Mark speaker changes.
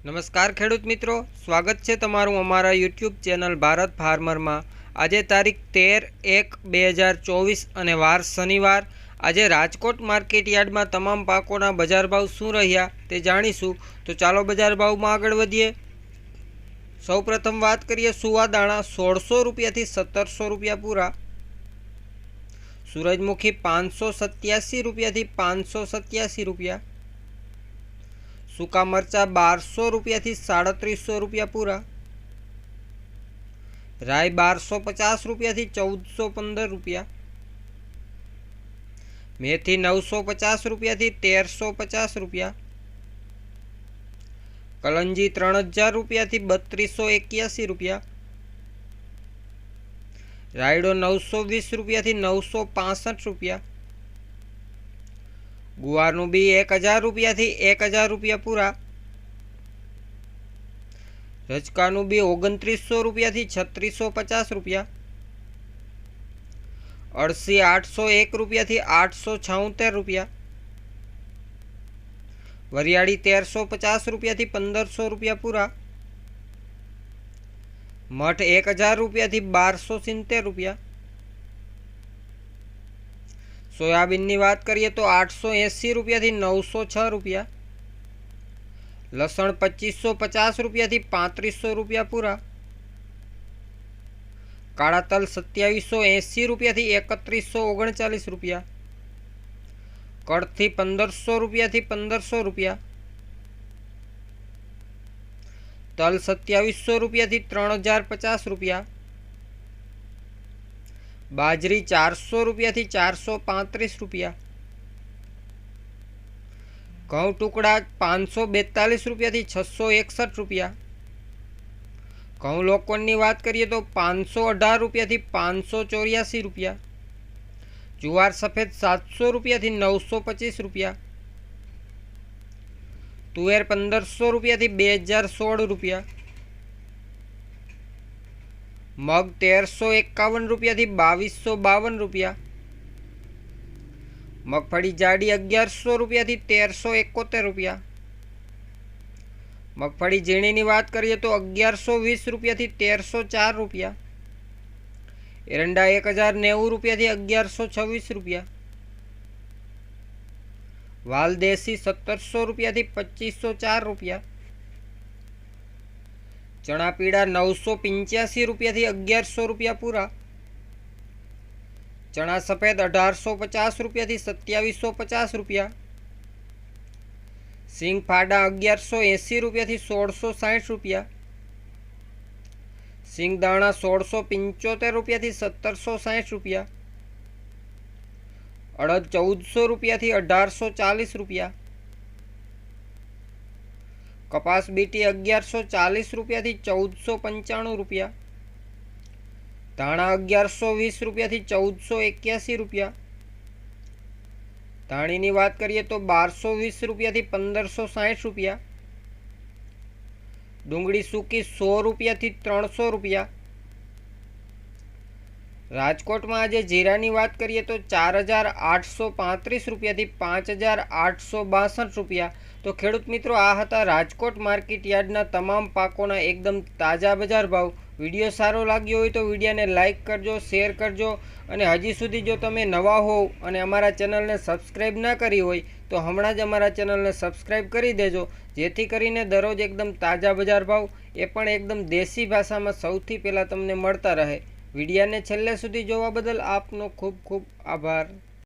Speaker 1: नमस्कार खेडूत मित्रों, स्वागत है तमारू अमारा यूट्यूब चेनल भारत फार्मर में। आज तारीख 13/1/2024 और वार शनिवार। आज राजकोट मार्केट यार्ड में तमाम पाकोना बजार भाव शू रह्या ते जाणीशुं। तो चालो बजार भाव में आगळ वधीए। सौ प्रथम बात करिए सुवा दाणा 1600 रुपया थी 1700 रुपया पूरा। सूरजमुखी 587 रुपया थी 587 रुपया। सूका मरचा 1200 रुपया थी 3700 रुपया पूरा। राय 1250 रुपया थी 1415 रुपया। मेथी 950 रुपया थी 1350 रुपया। कलंजी 3000 रुपया थी 3281 रुपया। रायडो 920 रुपया थी 965 रुपया। गुवारनु बी 1000 रुपया थी 1000 रुपया पूरा। रचकानु बी 2900 रुपया थी 3650 रुपया। अड़सी 801 रुपया थी 876 रुपया। वरियाड़ी 1350 रुपया थी 1500 रुपया पूरा। मठ 1000 रुपया थी 1270 रुपया। सोयाबीन की बात करिए तो 880 रुपया थी 906 रुपया। लसण 2550 रुपया थी 3500 रुपया पूरा। काळा तल 2780 रुपया थी 3139 रुपया। कड़थी 1500 रुपया थी 1500 रुपया। तल 2700 रुपया थी 3050 रुपया। बाजरी 400 रुपया थी 435 रुपया। घऊं टुकड़ा 542 रुपया थी 661 रुपया। घऊं लोकोन की बात करिए तो 518 रुपया थी 584 रुपया। जुवार सफेद 700 रुपया थी 925 रुपया। तुवेर 1500 रुपया थी 2016 रुपया। मग 1351 रुपया थी 2252 रुपया। मगफड़ी जाडी 1100 रुपया थी 1371 रुपया। मगफड़ी झीणी की बात करिए तो 1120 रुपया थी 1304 रुपया। एरंडा 1090 रुपया थी 1126 रुपया। वाल देसी 1700 रुपया थी 2504 रुपया। चना पीड़ा 985 रुपया थी 1100 रुपया पूरा। चना सफेद 1850 रुपया थी 2750 रुपया। सींग फाड़ा 1180 रुपया थी 1660 रुपया। सींग दाणा 1675 रुपया थी 1760 रुपया। अड़द 1400 रुपया थी 1840 रुपया। कपास बीटी 1140 रुपया थी 1495 रुपया। धाणा 1120 रुपया थी 1481 रुपया। धाणी की बात करिए तो 1220 रुपया थी 1560 रुपया। डूंगળી सूकी 100 रुपया थी 300 रुपया। राजकोट में आज जीरा की बात करिए तो 4835 रुपया थी 5862 रुपया। तो खेडूत मित्रों आ हता राजकोट मार्केट यार्डना तमाम पाकोना एकदम ताजा बजार भाव। विडियो सारो लाग्यो होय तो विडियो ने लाइक करजो, शेर करजो અને હજી સુધી જો તમે નવા હોવ અને અમારા ચેનલને સબસ્ક્રાઈબ ના કરી હોય તો હમણાં જ અમારા ચેનલને સબસ્ક્રાઈબ કરી દેજો, જેથી કરીને દરરોજ એકદમ તાજા બજાર ભાવ એ પણ એકદમ દેશી ભાષામાં સૌથી પહેલાં તમને મળતા રહે। વિડિયોને છેલ્લે સુધી જોવા બદલ આપનો ખૂબ ખૂબ આભાર।